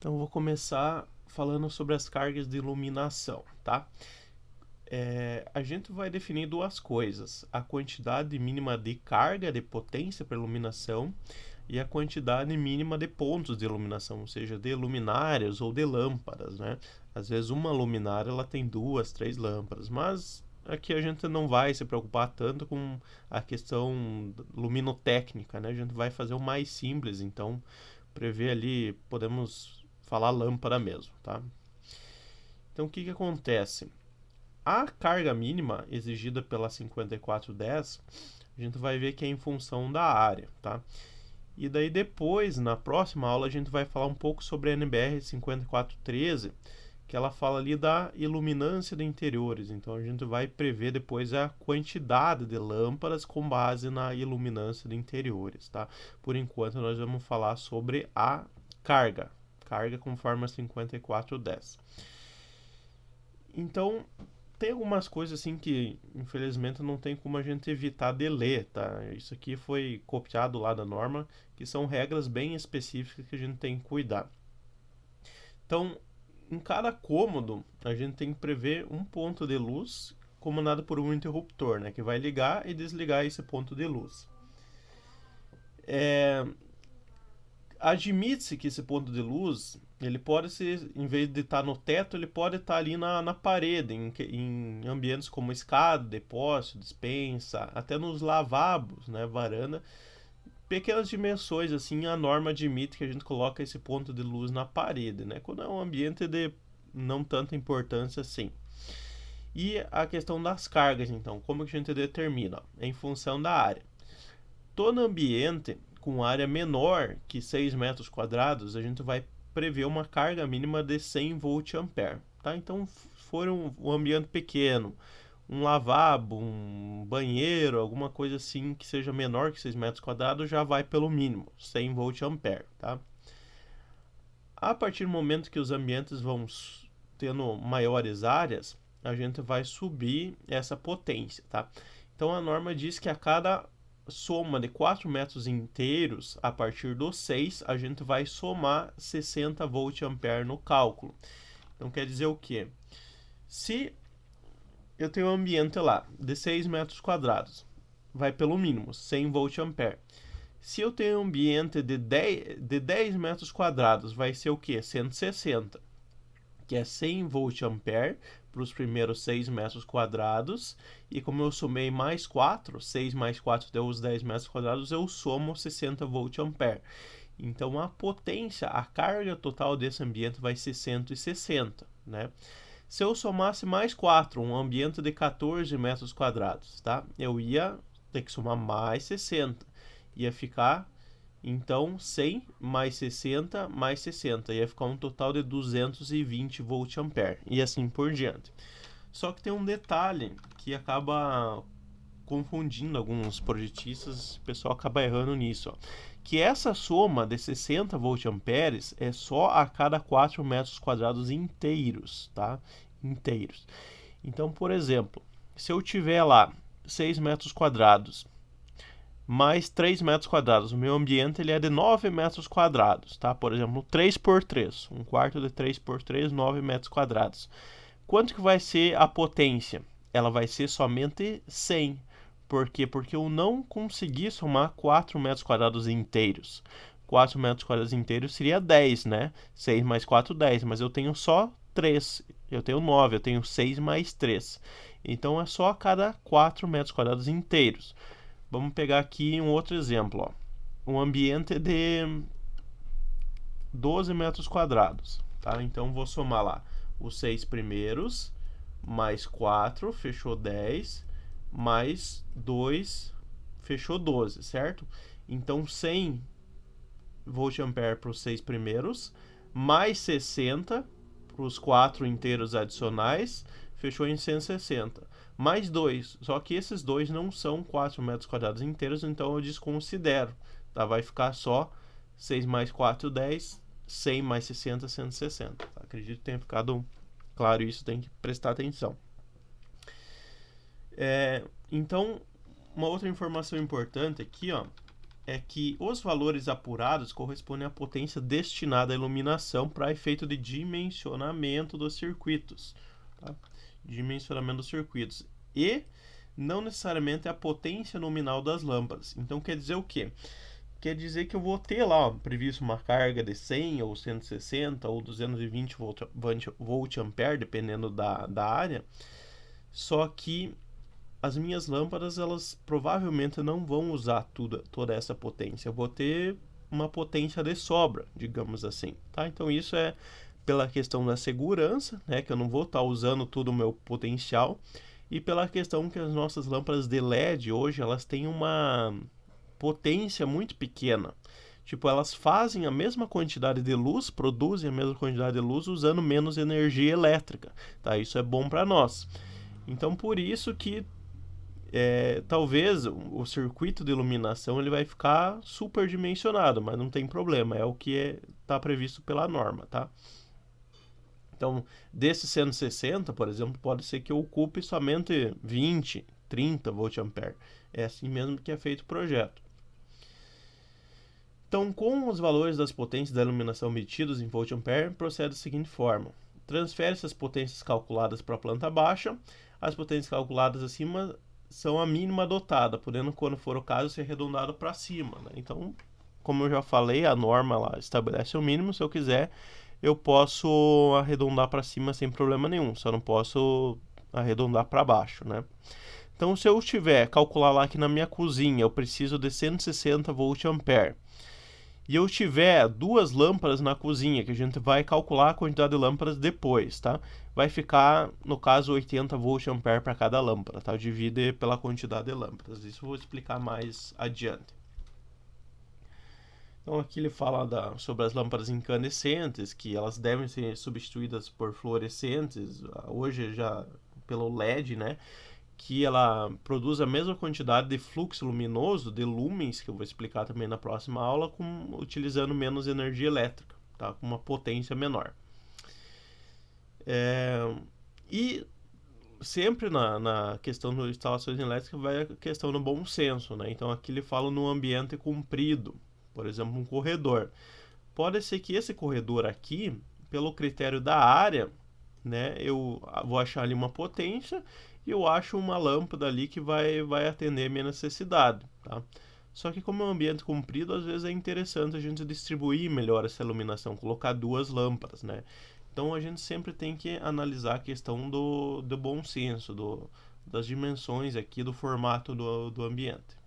Então, eu vou começar falando sobre as cargas de iluminação, tá? A gente vai definir duas coisas: a quantidade mínima de carga de potência para iluminação e a quantidade mínima de pontos de iluminação, ou seja, de luminárias ou de lâmpadas, né? Às vezes uma luminária ela tem duas, três lâmpadas, mas aqui a gente não vai se preocupar tanto com a questão luminotécnica, né? A gente vai fazer o mais simples, então prever ali, podemos falar lâmpada mesmo, tá? Então o que acontece? A carga mínima exigida pela 5410, a gente vai ver que é em função da área, tá? E daí depois, na próxima aula, a gente vai falar um pouco sobre a NBR 5413, que ela fala ali da iluminância de interiores. Então a gente vai prever depois a quantidade de lâmpadas com base na iluminância de interiores, tá? Por enquanto nós vamos falar sobre a carga conforme a 5410. Então, tem algumas coisas assim que infelizmente não tem como a gente evitar de ler, tá? Isso aqui foi copiado lá da norma, que são regras bem específicas que a gente tem que cuidar. Então, em cada cômodo, a gente tem que prever um ponto de luz comandado por um interruptor, né, que vai ligar e desligar esse ponto de luz. Admite-se que esse ponto de luz, ele pode ser, em vez de estar no teto, ele pode estar ali na parede, em ambientes como escada, depósito, despensa, até nos lavabos, né, varanda. Pequenas dimensões, assim, a norma admite que a gente coloca esse ponto de luz na parede, né, quando é um ambiente de não tanta importância assim. E a questão das cargas, então, como que a gente determina? É em função da área. Todo ambiente com área menor que 6 metros quadrados, a gente vai prever uma carga mínima de 100 volt-ampere. Tá? Então, for um ambiente pequeno, um lavabo, um banheiro, alguma coisa assim que seja menor que 6 metros quadrados, já vai pelo mínimo, 100 volt-ampere. Tá? A partir do momento que os ambientes vão tendo maiores áreas, a gente vai subir essa potência. Tá? Então, a norma diz que a cada soma de 4 metros inteiros, a partir do 6, a gente vai somar 60 volt-ampere no cálculo. Então quer dizer o quê? Se eu tenho um ambiente lá de 6 metros quadrados, vai pelo mínimo 100 volt-ampere. Se eu tenho um ambiente de 10 metros quadrados, vai ser o quê? 160, que é 100 volt-ampere para os primeiros 6 metros quadrados, e como eu somei mais 4, 6 mais 4 deu os 10 metros quadrados, eu somo 60 volt-ampere. Então a potência, a carga total desse ambiente vai ser 160, né? Se eu somasse mais 4, um ambiente de 14 metros quadrados, tá? Eu ia ter que somar mais 60. Ia ficar, então, 100 mais 60 mais 60. Ia ficar um total de 220 volt-ampere. E assim por diante. Só que tem um detalhe que acaba confundindo alguns projetistas, o pessoal acaba errando nisso, ó. Que essa soma de 60 volt-amperes é só a cada 4 metros quadrados inteiros, tá? Inteiros. Então, por exemplo, se eu tiver lá 6 metros quadrados mais 3 metros quadrados, o meu ambiente ele é de 9 metros quadrados, tá? Por exemplo, 3 por 3, um quarto de 3 por 3, 9 metros quadrados. Quanto que vai ser a potência? Ela vai ser somente 100. Por quê? Porque eu não consegui somar 4 metros quadrados inteiros. 4 metros quadrados inteiros seria 10, né? 6 mais 4, 10. Mas eu tenho só 3. Eu tenho 9. Eu tenho 6 mais 3. Então é só a cada 4 metros quadrados inteiros. Vamos pegar aqui um outro exemplo. Ó. Um ambiente de 12 metros quadrados. Tá? Então vou somar lá os 6 primeiros, mais 4, fechou 10, mais 2, fechou 12, certo? Então 100 volt-ampere para os 6 primeiros, mais 60 para os 4 inteiros adicionais, fechou em 160. Mais 2, só que esses dois não são 4 metros quadrados inteiros, então eu desconsidero. Tá? Vai ficar só 6 mais 4, 10, 100 mais 60, 160. Tá? Acredito que tenha ficado claro isso, tem que prestar atenção. Então, uma outra informação importante aqui, ó, é que os valores apurados correspondem à potência destinada à iluminação para efeito de dimensionamento dos circuitos. Tá? Dimensionamento dos circuitos. E não necessariamente a potência nominal das lâmpadas. Então quer dizer o quê? Quer dizer que eu vou ter lá previsto uma carga de 100 ou 160 ou 220 volt-ampere, dependendo da área, só que as minhas lâmpadas, elas provavelmente não vão usar toda essa potência. Eu vou ter uma potência de sobra, digamos assim, tá? Então isso é pela questão da segurança, né, que eu não vou estar usando todo o meu potencial, e pela questão que as nossas lâmpadas de LED hoje, elas têm uma potência muito pequena. Tipo, elas fazem a mesma quantidade de luz, produzem a mesma quantidade de luz usando menos energia elétrica, tá? Isso é bom para nós. Então, por isso que talvez o circuito de iluminação ele vai ficar superdimensionado, mas não tem problema, é o que está previsto pela norma, tá? Então, desses 160, por exemplo, pode ser que eu ocupe somente 20, 30 volt-ampere. É assim mesmo que é feito o projeto. Então, com os valores das potências da iluminação medidos em volt-ampere, procede da seguinte forma. Transfere-se as potências calculadas para a planta baixa, as potências calculadas acima são a mínima adotada, podendo, quando for o caso, ser arredondado para cima. Né? Então, como eu já falei, a norma lá estabelece o mínimo. Se eu quiser, eu posso arredondar para cima sem problema nenhum, só não posso arredondar para baixo, né? Então, se eu tiver calcular lá que na minha cozinha eu preciso de 160 volt-ampere e eu tiver duas lâmpadas na cozinha, que a gente vai calcular a quantidade de lâmpadas depois, tá? Vai ficar, no caso, 80 volt-ampere para cada lâmpada, tá? Divide pela quantidade de lâmpadas. Isso eu vou explicar mais adiante. Então aqui ele fala sobre as lâmpadas incandescentes, que elas devem ser substituídas por fluorescentes, hoje já pelo LED, né? Que ela produz a mesma quantidade de fluxo luminoso, de lumens, que eu vou explicar também na próxima aula, utilizando menos energia elétrica, tá? Com uma potência menor. E sempre na questão de instalações elétricas vai a questão do bom senso, né? Então aqui ele fala no ambiente comprido, por exemplo, um corredor. Pode ser que esse corredor aqui, pelo critério da área, né, eu vou achar ali uma potência e eu acho uma lâmpada ali que vai atender a minha necessidade, tá? Só que como é um ambiente comprido, às vezes é interessante a gente distribuir melhor essa iluminação, colocar duas lâmpadas, né? Então a gente sempre tem que analisar a questão do bom senso, das dimensões aqui, do formato do ambiente.